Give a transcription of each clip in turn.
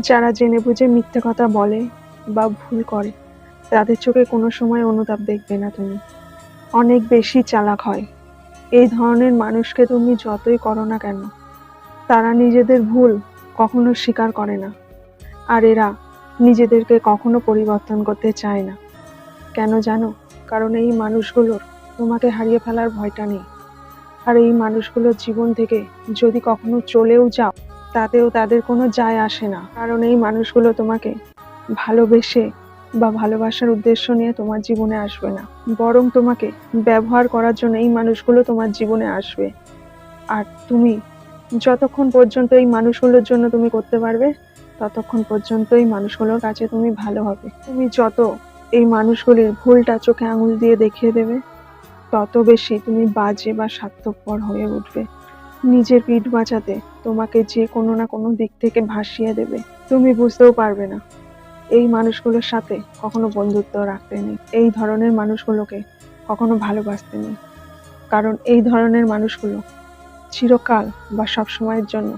যারা জেনে বুঝে মিথ্যে কথা বলে বা ভুল করে তাদের চোখে কোনো সময় অনুতাপ দেখবে না তুমি। অনেক বেশি চালাক হয়। এই ধরনের মানুষকে তুমি যতই করো না কেন, তারা নিজেদের ভুল কখনো স্বীকার করে না। আর এরা নিজেদেরকে কখনো পরিবর্তন করতে চায় না। কেন জানো? কারণ এই মানুষগুলোর তোমাকে হারিয়ে ফেলার ভয়টা নেই। আর এই মানুষগুলোর জীবন থেকে যদি কখনো চলেও যাও, তাতেও তাদের কোনো যায় আসে না। কারণ এই মানুষগুলো তোমাকে ভালোবেসে বা ভালোবাসার উদ্দেশ্য নিয়ে তোমার জীবনে আসবে না, বরং তোমাকে ব্যবহার করার জন্য এই মানুষগুলো তোমার জীবনে আসবে। আর তুমি যতক্ষণ পর্যন্ত এই মানুষগুলোর জন্য তুমি করতে পারবে, ততক্ষণ পর্যন্ত এই মানুষগুলোর কাছে তুমি ভালো হবে। তুমি যত এই মানুষগুলির ভুলটা চোখে আঙুল দিয়ে দেখিয়ে দেবে, তত বেশি তুমি বাজে বা স্বার্থপর হয়ে উঠবে। নিজের পিঠ বাঁচাতে তোমাকে যে কোনো না কোনো দিক থেকে ভাসিয়ে দেবে, তুমি বুঝতেও পারবে না। এই মানুষগুলোর সাথে কখনো বন্ধুত্ব রাখতে নেই, এই ধরনের মানুষগুলোকে কখনো ভালোবাসতে নেই। কারণ এই ধরনের মানুষগুলো চিরকাল বা সব সময়ের জন্য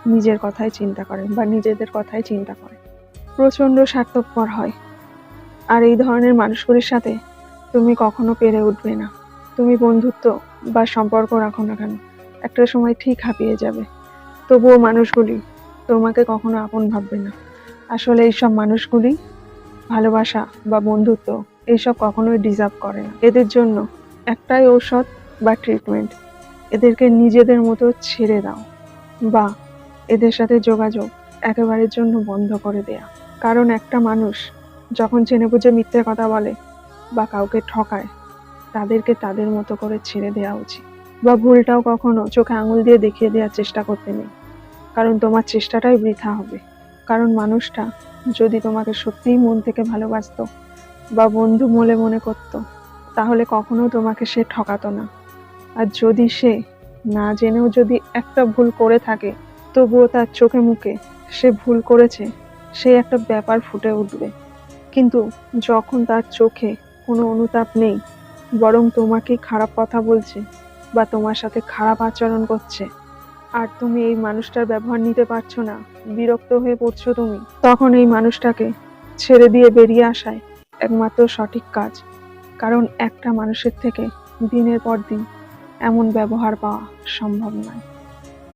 নিজের কথাই চিন্তা করে বা নিজেদের কথাই চিন্তা করে, প্রচন্ড স্বার্থপর হয়। আর এই ধরনের মানুষগুলির সাথে তুমি কখনো পেরে উঠবে না। তুমি বন্ধুত্ব বা সম্পর্ক রাখো না কেন, একটা সময় ঠিক হাঁপিয়ে যাবে। তবুও মানুষগুলি তোমাকে কখনো আপন ভাববে না। আসলে এইসব মানুষগুলি ভালোবাসা বা বন্ধুত্ব এইসব কখনোই ডিজার্ভ করে না। এদের জন্য একটাই ঔষধ বা ট্রিটমেন্ট, এদেরকে নিজেদের মতো ছেড়ে দাও বা এদের সাথে যোগাযোগ একেবারের জন্য বন্ধ করে দেয়া। কারণ একটা মানুষ যখন জেনে বুঝে মিথ্যে কথা বলে বা কাউকে ঠকায়, তাদেরকে তাদের মতো করে ছেড়ে দেওয়া উচিত। বা ভুলটাও কখনো চোখে আঙুল দিয়ে দেখিয়ে দেওয়ার চেষ্টা করতে নেই, কারণ তোমার চেষ্টাটাই বৃথা হবে। কারণ মানুষটা যদি তোমাকে সত্যিই মন থেকে ভালোবাসতো বা বন্ধু বলে মনে করত, তাহলে কখনো তোমাকে সে ঠকাতো না। আর যদি সে না জেনেও যদি একটা ভুল করে থাকে, তবুও তার চোখে মুখে সে ভুল করেছে সেই একটা ব্যাপার ফুটে উঠবে। কিন্তু যখন তার চোখে কোনো অনুতাপ নেই, বরং তোমাকেই খারাপ কথা বলছে বা তোমার সাথে খারাপ আচরণ করছে, আর তুমি এই মানুষটার ব্যবহার নিতে পারছো না, বিরক্ত হয়ে পড়ছো তুমি, তখন এই মানুষটাকে ছেড়ে দিয়ে বেরিয়ে আসাই একমাত্র সঠিক কাজ। কারণ একটা মানুষের থেকে দিনের পর দিন এমন ব্যবহার পাওয়া সম্ভব নয়।